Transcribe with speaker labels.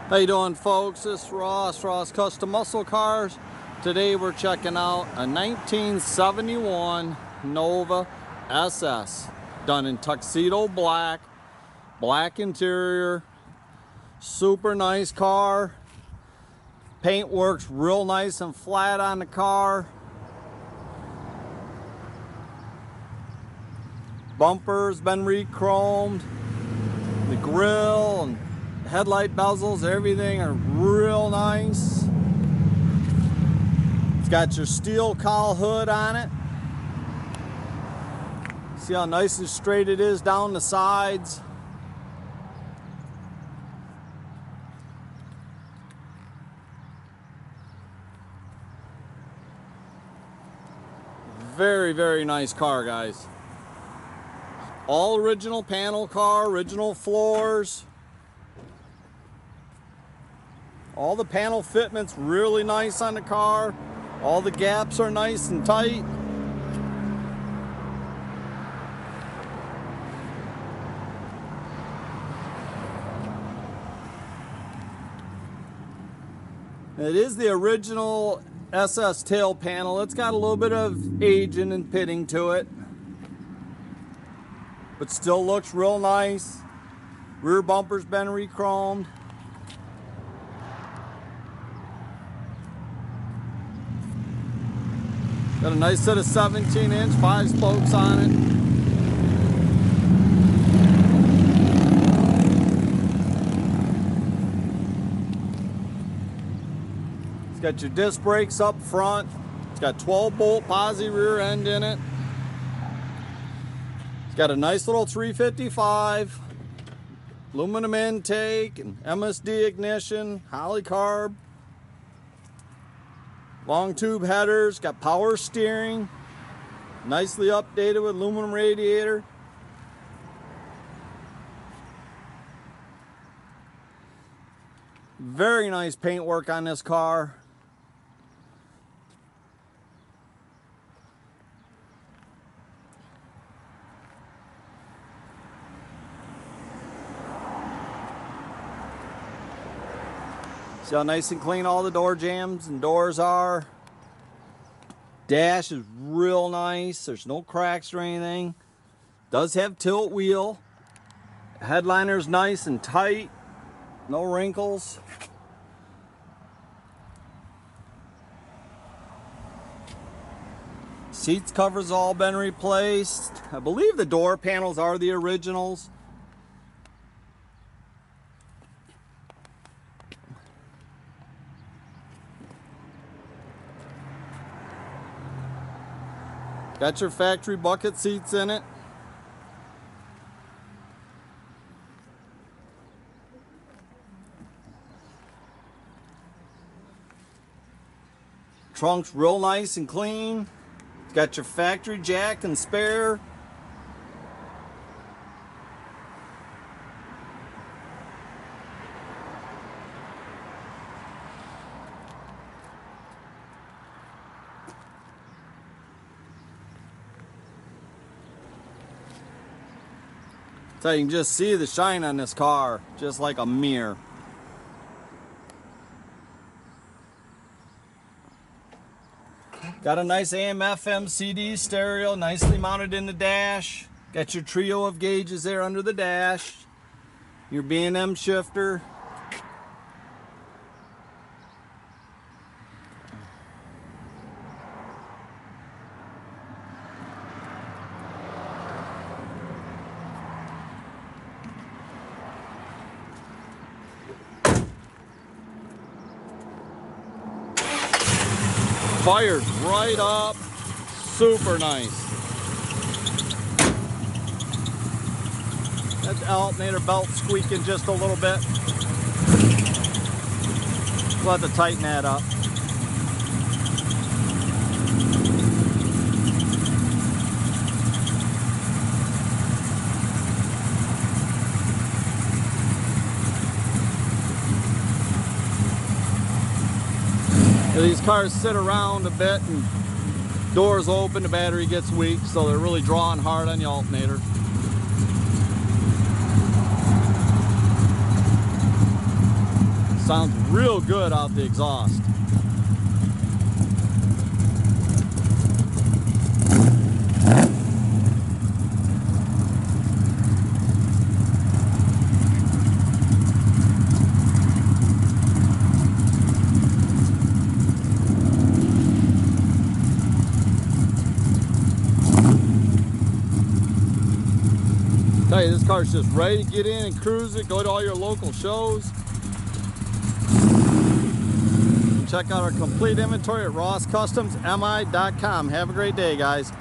Speaker 1: How you doing, folks? This is Ross Custom Muscle Cars. Today we're checking out a 1971 Nova SS, done in Tuxedo Black, black interior, super nice car. Paint works real nice and flat on the car. Bumper's been re-chromed. The grill and headlight bezels, everything are real nice. It's got your steel cowl hood on it. See how nice and straight it is down the sides. Very, very nice car, guys. All original panel car, original floors. All the panel fitments really nice on the car. All the gaps are nice and tight. It is the original SS tail panel. It's got a little bit of aging and pitting to it, but still looks real nice. Rear bumper's been re-chromed. Got a nice set of 17-inch 5-spokes on it. It's got your disc brakes up front. It's got 12-bolt posi rear end in it. It's got a nice little 355, aluminum intake and MSD ignition, Holley carb. Long tube headers, got power steering, nicely updated with aluminum radiator. Very nice paint work on this car. See how nice and clean all the door jambs and doors are. Dash is real nice. There's no cracks or anything. Does have tilt wheel. Headliner's nice and tight. No wrinkles. Seats covers all been replaced. I believe the door panels are the originals. Got your factory bucket seats in it. Trunk's real nice and clean. It's got your factory jack and spare. So you can just see the shine on this car, just like a mirror. Got a nice AM/FM CD stereo, nicely mounted in the dash. Got your trio of gauges there under the dash. Your B&M shifter. Fired right up, super nice. That alternator belt squeaking just a little bit. We'll have to tighten that up. These cars sit around a bit and doors open, the battery gets weak, so they're really drawing hard on the alternator. Sounds real good out the exhaust. Tell you, this car's just ready to get in and cruise it. Go to all your local shows. Check out our complete inventory at rosscustomsmi.com. Have a great day, guys.